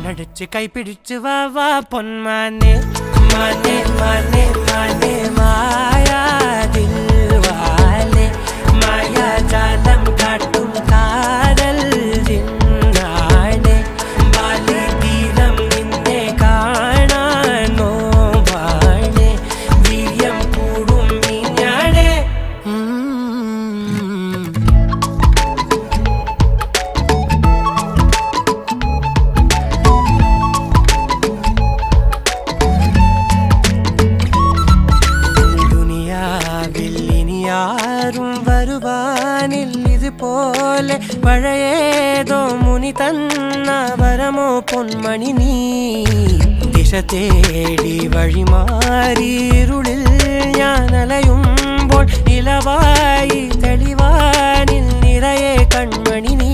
കണ്ണടച്ച് കൈപിടിച്ച് വാ വാ പൊന്മാനെ മാനെ മാനെ മാനെ മായാതിൽ വാലെ മായാജാലം കാട്ടും കാതൽ ജിന്നാനെ ബാലി തീരം നിന്നെ കാണാൻ നോവാനെ വീര്യം കൂടും മിഞ്ഞാനെ ും വരുവാനിൽ ഇതുപോലെ പഴയേതോ മുനി തന്ന വരമോ പൊന്മണി നീ ദിശ തേടി വഴിമാറിയിരുളിൽ ഞാൻ അലയുമ്പോൾ ഇലവായി തെളിവാനിൽ നിറയെ കൺമണി നീ